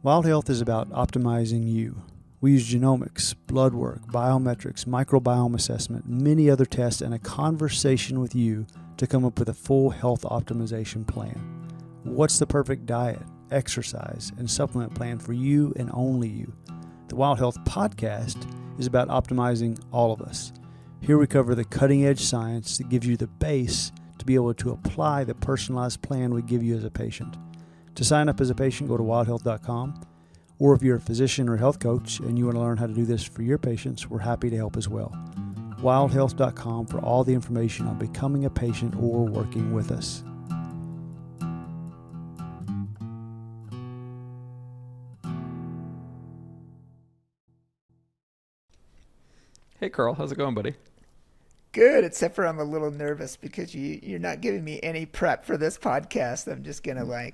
Wild Health is about optimizing you. We use genomics, blood work, biometrics, microbiome assessment, many other tests, and a conversation with you to come up with a full health optimization plan. What's the perfect diet, exercise, and supplement plan for you and only you? The Wild Health podcast is about optimizing all of us. Here we cover the cutting-edge science that gives you the base to be able to apply the personalized plan we give you as a patient. To sign up as a patient, go to wildhealth.com. Or if you're a physician or health coach and you want to learn how to do this for your patients, we're happy to help as well. Wildhealth.com for all the information on becoming a patient or working with us. Hey, Carl. How's it going, buddy? Good, except for I'm a little nervous because you're not giving me any prep for this podcast. I'm just going to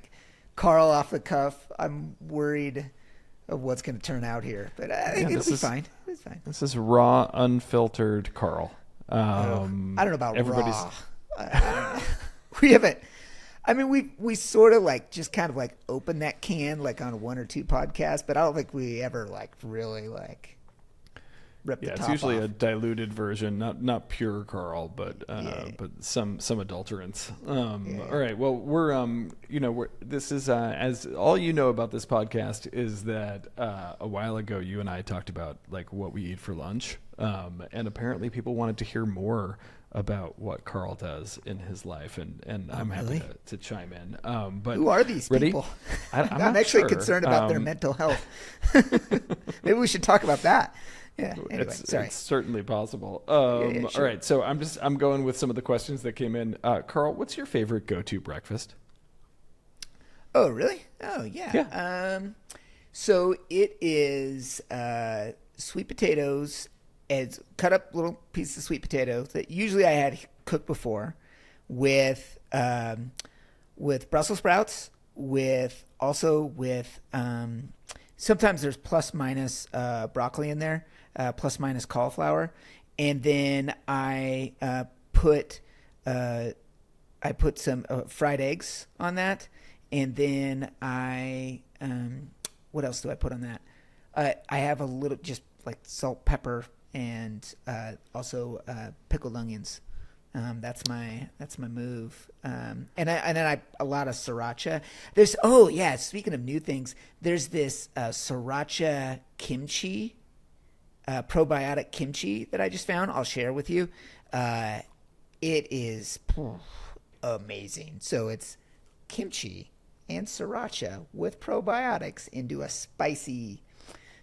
Carl off the cuff. I'm worried of what's going to turn out here, but I think it'll be fine. It's fine. This is raw, unfiltered Carl. I don't know about everybody's... raw. I don't know. We haven't. I mean, we sort of just kind of opened that can on one or two podcasts, but I don't think we ever really rip the top it's usually off. a diluted version, not pure Carl, but some adulterants. All right. Well, we're this is as all you know about this podcast is that a while ago you and I talked about what we eat for lunch, and apparently people wanted to hear more about what Carl does in his life, and I'm happy to chime in. But who are these people? I'm actually concerned about their mental health. Maybe we should talk about that. Yeah. Anyway, sorry. It's certainly possible. All right. So I'm going with some of the questions that came in. Carl, what's your favorite go-to breakfast? Oh, really? Oh, yeah. Yeah. So it is sweet potatoes, and cut up little pieces of sweet potatoes that usually I had cooked before, with Brussels sprouts, with sometimes there's plus minus broccoli in there. Plus minus cauliflower, and then I put some fried eggs on that, and then what else do I put on that? I have a little just salt, pepper, and also pickled onions. That's my move. And then a lot of sriracha. Speaking of new things, there's this sriracha kimchi. Probiotic kimchi that I just found. I'll share with you. It is amazing. So it's kimchi and sriracha with probiotics into a spicy.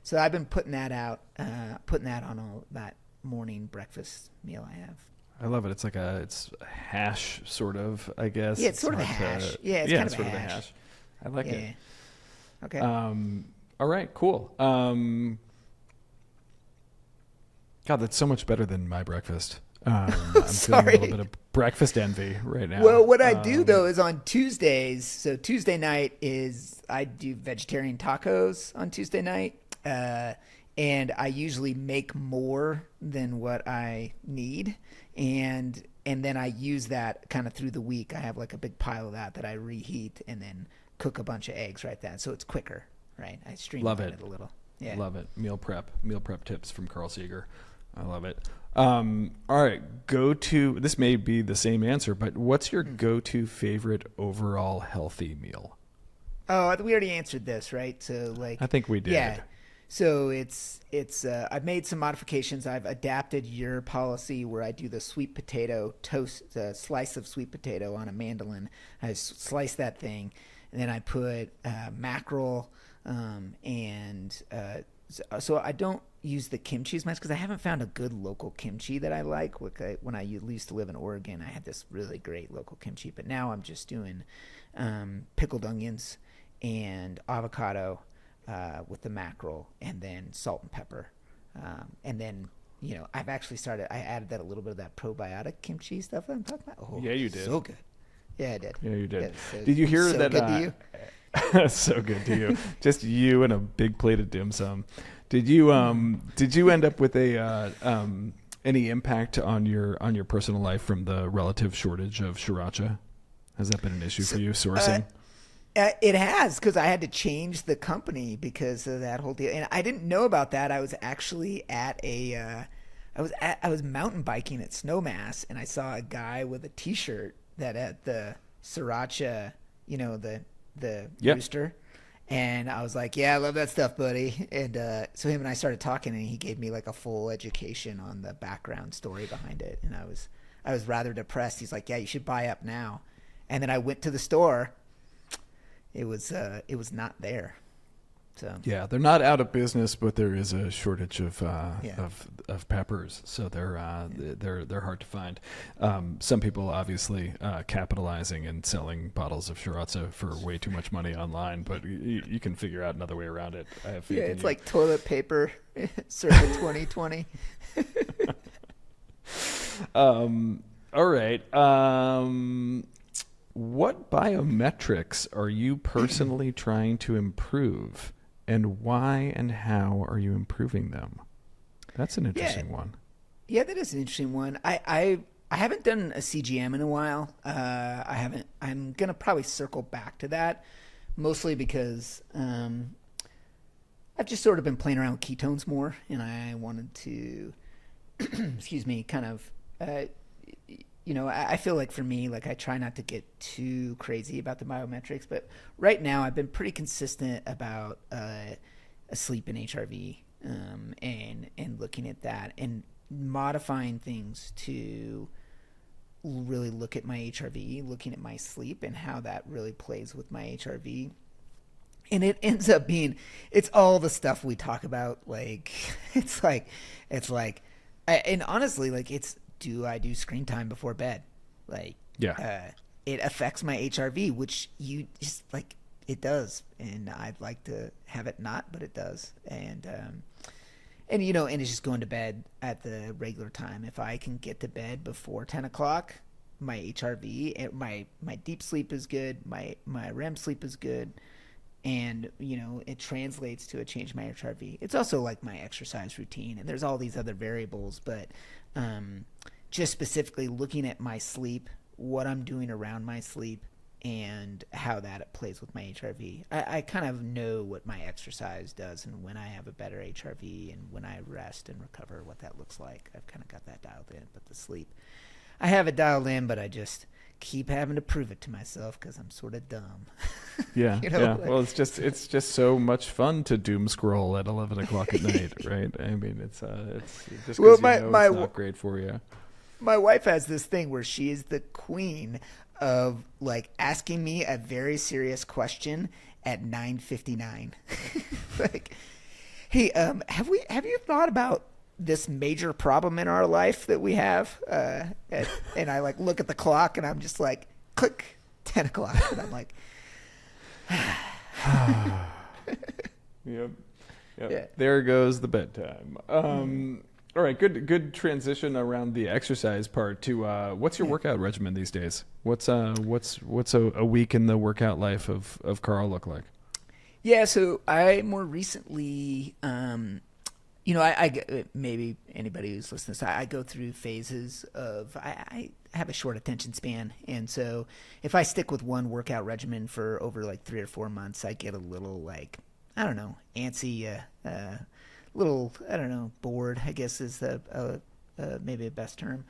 So I've been putting that on all that morning breakfast meal I have. I love it. It's a hash sort of, I guess. Yeah, it's sort of a hash. It's kind of a hash. I like it. Okay. All right, cool. God, that's so much better than my breakfast. I'm feeling a little bit of breakfast envy right now. Well, what I do though is on Tuesdays. So Tuesday night I do vegetarian tacos on Tuesday night, and I usually make more than what I need, and then I use that kind of through the week. I have a big pile of that I reheat and then cook a bunch of eggs right then, so it's quicker, right? I streamline it a little. Yeah, love it. Meal prep tips from Carl Seger. I love it. All right, this may be the same answer, but what's your go-to favorite overall healthy meal? Oh, we already answered this, right? So I think we did. Yeah. So it's I've made some modifications. I've adapted your policy where I do the sweet potato toast, the slice of sweet potato on a mandolin. I slice that thing, and then I put mackerel, so I don't use the kimchi as much because I haven't found a good local kimchi that I like. When I used to live in Oregon, I had this really great local kimchi, but now I'm just doing pickled onions and avocado with the mackerel, and then salt and pepper, and then I've actually I added that a little bit of that probiotic kimchi stuff that I'm talking about. Oh, yeah, you did. So good. Yeah, I did. Yeah, you did. Yeah, Did you hear so that? Good to you? So good to you. Just you and a big plate of dim sum. Did you end up with any impact on your personal life from the relative shortage of sriracha? Has that been an issue for you sourcing? It has, because I had to change the company because of that whole deal, and I didn't know about that. I was actually at I was mountain biking at Snowmass, and I saw a guy with a T-shirt that had the sriracha, the Yep. rooster, and I was like, "Yeah, I love that stuff, buddy." And so him and I started talking, and he gave me like a full education on the background story behind it, and I was rather depressed. He's like, "Yeah, you should buy up now," and then I went to the store. It was not there. So Yeah, they're not out of business, but there is a shortage of Yeah. of peppers, so they're hard to find. Some people obviously capitalizing and selling bottles of sriracha for way too much money online, but you can figure out another way around it. I have faith yeah, in it's you. like toilet paper, circa 2020. All right. What biometrics are you personally trying to improve, and why and how are you improving them? That's an interesting one. Yeah, that is an interesting one. I haven't done a CGM in a while. I haven't. I'm gonna probably circle back to that, mostly because I've just sort of been playing around with ketones more, and I wanted to, excuse me, kind of. I feel like for me, like I try not to get too crazy about the biometrics, but right now I've been pretty consistent about sleep and HRV, and looking at that and modifying things to really look at my HRV, looking at my sleep and how that really plays with my HRV. And it ends up being, it's all the stuff we talk about. Like, and honestly, like do I do screen time before bed? Like, Yeah. It affects my HRV, which you just like, it does. And I'd like to have it not, but it does. And it's just going to bed at the regular time. If I can get to bed before 10 o'clock, my HRV, my deep sleep is good. My REM sleep is good. And, it translates to a change in my HRV. It's also like my exercise routine, and there's all these other variables, but just specifically looking at my sleep, what I'm doing around my sleep, and how that plays with my HRV. I kind of know what my exercise does and when I have a better HRV and when I rest and recover, what that looks like. I've kind of got that dialed in, but the sleep, I have it dialed in, but I just keep having to prove it to myself because I'm sort of dumb. Yeah. Like, well, it's just so much fun to doom scroll at 11 o'clock at night, right? I mean, it's just because it's not great for you. My wife has this thing where she is the queen of like asking me a very serious question at 9:59. Like, hey, have you thought about this major problem in our life that we have? And I like look at the clock and I'm just like, click, 10 o'clock. And I'm like, Yep. Yeah. There goes the bedtime. All right, good transition around the exercise part to what's your workout regimen these days? What's a week in the workout life of Carl look like? Yeah, so I more recently, I maybe anybody who's listening to this, I go through phases of, I have a short attention span. And so if I stick with one workout regimen for over like 3 or 4 months, I get a little like, I don't know, antsy, little, I don't know, bored, I guess is maybe a best term.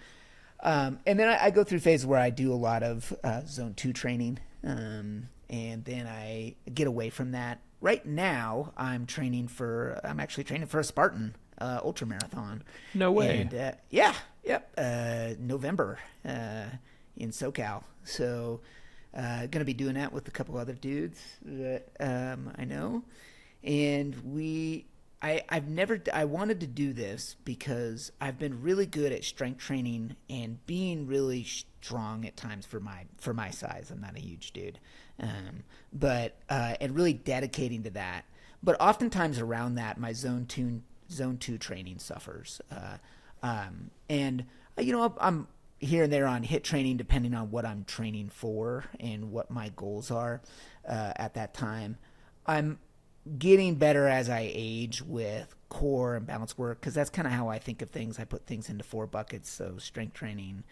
And then I go through phases where I do a lot of zone 2 training. And then I get away from that. Right now, I'm actually training for a Spartan ultra marathon. No way. And November in SoCal. So going to be doing that with a couple other dudes that I know. And I wanted to do this because I've been really good at strength training and being really strong at times for my size. I'm not a huge dude. And really dedicating to that. But oftentimes around that, my zone 2 training suffers. I'm here and there on HIIT training, depending on what I'm training for and what my goals are at that time. I'm getting better as I age with core and balance work, because that's kind of how I think of things. I put things into 4 buckets. So strength training,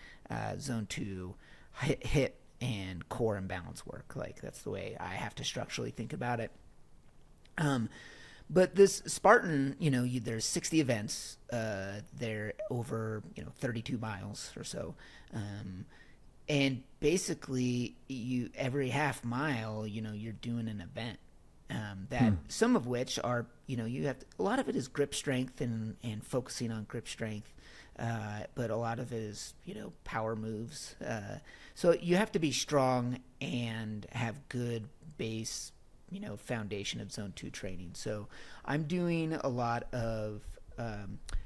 zone 2, HIIT and core and balance work. Like that's the way I have to structurally think about it. But this Spartan, there's 60 events. They're over, 32 miles or so. And basically every half mile, you're doing an event. Some of which are, a lot of it is grip strength and focusing on grip strength. But a lot of it is, power moves. So you have to be strong and have good base, foundation of zone 2 training. So I'm doing a lot of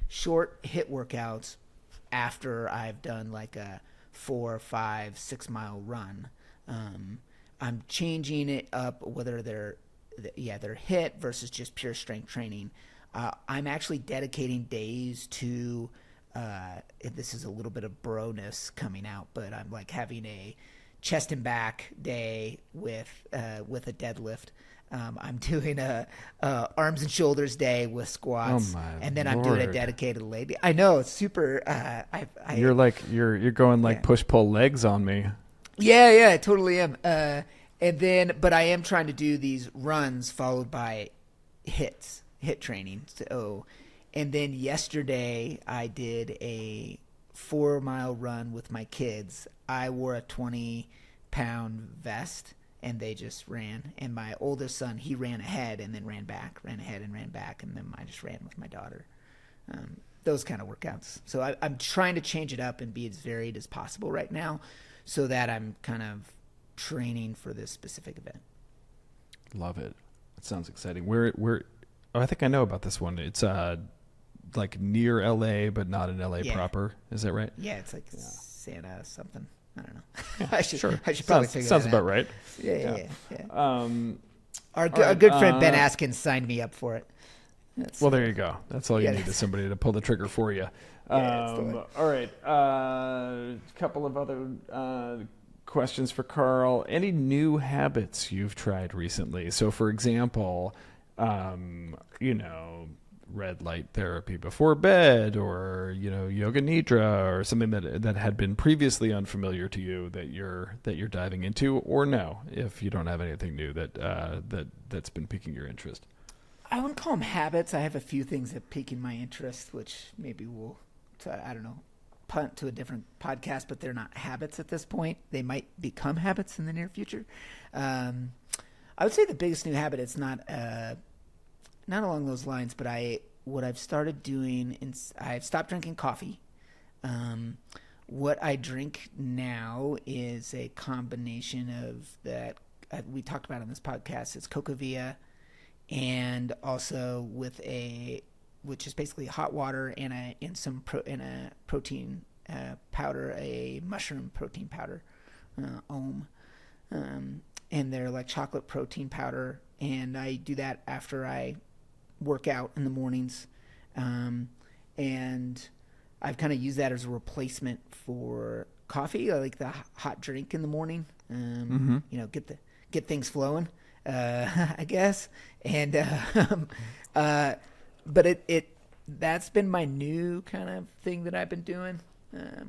short HIIT workouts after I've done like a 4, 5, 6 mile run. I'm changing it up, whether they're HIIT versus just pure strength training. I'm actually dedicating days to, this is a little bit of bro-ness coming out, but I'm like having a chest and back day with a deadlift. I'm doing a arms and shoulders day with squats, and then I'm doing a dedicated leg day. I know, it's super. You're going like push pull legs on me. Yeah, I totally am. But I am trying to do these runs followed by HIIT training. So, and then yesterday I did a 4-mile run with my kids. I wore a 20-pound vest, and they just ran. And my oldest son, he ran ahead and then ran ahead and ran back, and then I just ran with my daughter. Those kind of workouts. So I'm trying to change it up and be as varied as possible right now, so that I'm kind of training for this specific event. Love it. It sounds exciting. I think I know about this one. It's like near LA, but not in LA proper. Is that right? Yeah, it's like Santa something. I don't know. Yeah, I should probably figure sounds that about out. Right. Yeah. Our good friend Ben Askins signed me up for it. There you go. That's all you need is somebody to pull the trigger for you. All right. A couple of other questions for Carl. Any new habits you've tried recently? So, for example, red light therapy before bed, or yoga nidra, or something that had been previously unfamiliar to you that you're diving into, or no, if you don't have anything new that's been piquing your interest. I wouldn't call them habits. I have a few things that piquing my interest, which maybe we'll, punt to a different podcast, but they're not habits at this point. They might become habits in the near future. I would say the biggest new habit, it's not along those lines, but what I've started doing is I've stopped drinking coffee. What I drink now is a combination of that we talked about on this podcast. It's Cocavia, and also which is basically hot water and a protein powder, a mushroom protein powder, Ohm, and they're like chocolate protein powder, and I do that after I work out in the mornings, and I've kind of used that as a replacement for coffee. I like the hot drink in the morning, get things flowing, I guess, and but that's been my new kind of thing that I've been doing.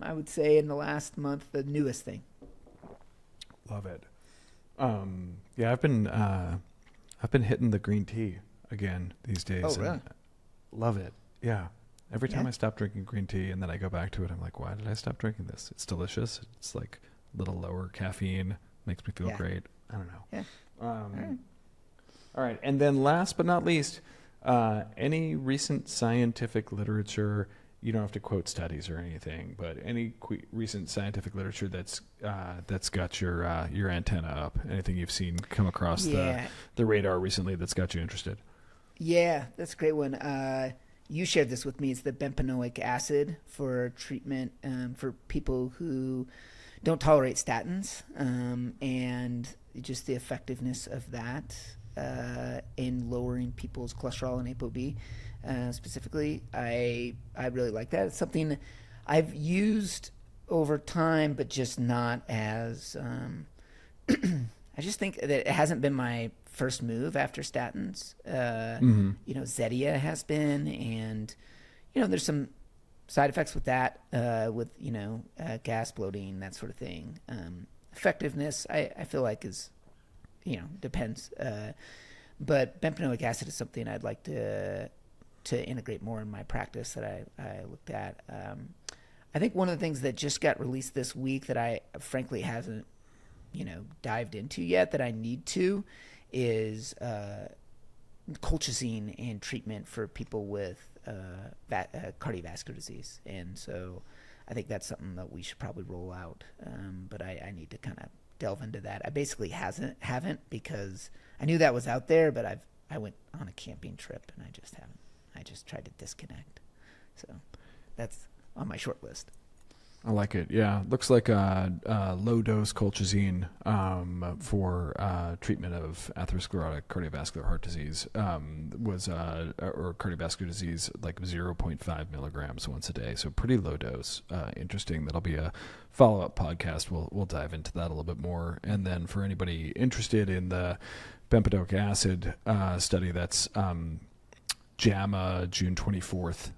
I would say in the last month, the newest thing. Love it. I've been hitting the green tea again these days. Oh, really? Love it. Yeah. Every time I stop drinking green tea and then I go back to it, I'm like, why did I stop drinking this? It's delicious. It's like a little lower caffeine. Makes me feel great. I don't know. Yeah. All right. And then last but not least, any recent scientific literature, you don't have to quote studies or anything, but any recent scientific literature that's got your antenna up, anything you've seen come across the radar recently that's got you interested? Yeah, that's a great one. You shared this with me. It's the bempedoic acid for treatment for people who don't tolerate statins, and just the effectiveness of that in lowering people's cholesterol and ApoB. Specifically, I really like that. It's something I've used over time, but just not as I just think that it hasn't been my first move after statins. Zetia has been, and there's some side effects with that, with gas, bloating, that sort of thing. effectiveness, I feel like is, depends. But bempedoic acid is something I'd like to integrate more in my practice that I looked at. I think one of the things that just got released this week that I frankly hasn't, dived into yet that I need to is colchicine and treatment for people with cardiovascular disease. And so I think that's something that we should probably roll out. But I need to kind of delve into that. I basically haven't because I knew that was out there, but I went on a camping trip and I just haven't. I just tried to disconnect. So that's on my short list. I like it. Yeah. Looks like low dose colchicine for treatment of atherosclerotic cardiovascular heart disease was or cardiovascular disease like 0.5 milligrams once a day. So pretty low dose. Interesting. That'll be a follow-up podcast. We'll dive into that a little bit more. And then for anybody interested in the bempedoic acid study, that's JAMA, June 24th.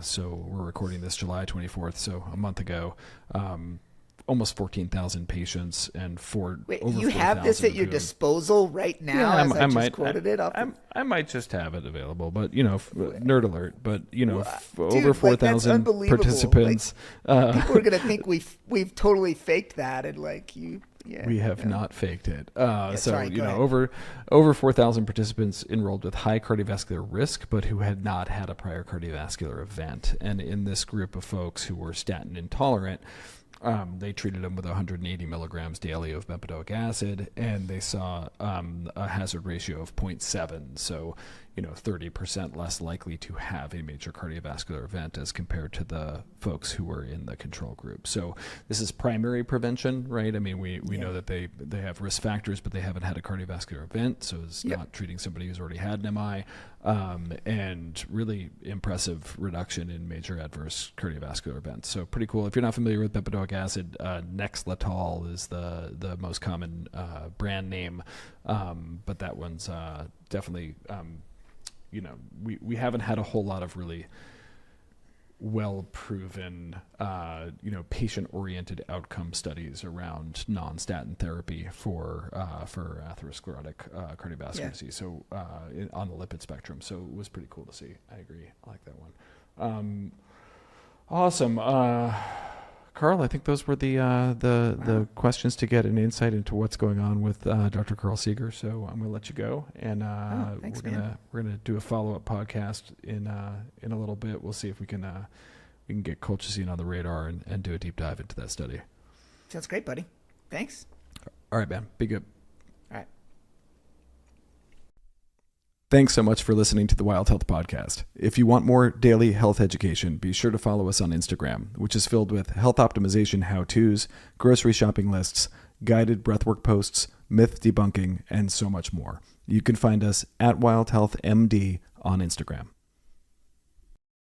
So we're recording this July 24th, so a month ago. Almost 14,000 patients and Wait, over you have this at your disposal right now? Yeah, I might quoted it. I might just have it available, but nerd alert. But over 4,000 participants. People are gonna think we've totally faked that, and like you. Yeah, we have not faked it. Sorry, over 4,000 participants enrolled with high cardiovascular risk, but who had not had a prior cardiovascular event. And in this group of folks who were statin intolerant, they treated them with 180 milligrams daily of bempedoic acid, and they saw a hazard ratio of 0.7. So, 30% less likely to have a major cardiovascular event as compared to the folks who were in the control group. So this is primary prevention, right? I mean, we know that they have risk factors, but they haven't had a cardiovascular event. So it's not treating somebody who's already had an MI, and really impressive reduction in major adverse cardiovascular events. So pretty cool. If you're not familiar with bempedoic acid, Nexletol is the most common brand name, but that one's definitely, we haven't had a whole lot of really well-proven, patient-oriented outcome studies around non-statin therapy for atherosclerotic cardiovascular disease. So on the lipid spectrum, so it was pretty cool to see. I agree. I like that one. Awesome. Carl, I think those were the questions to get an insight into what's going on with Dr. Carl Seger. So I'm going to let you go, and thanks, we're gonna do a follow-up podcast in a little bit. We'll see if we can get colchicine on the radar and do a deep dive into that study. Sounds great, buddy. Thanks. All right, man. Be good. All right. Thanks so much for listening to the Wild Health Podcast. If you want more daily health education, be sure to follow us on Instagram, which is filled with health optimization how-tos, grocery shopping lists, guided breathwork posts, myth debunking, and so much more. You can find us at Wild Health MD on Instagram.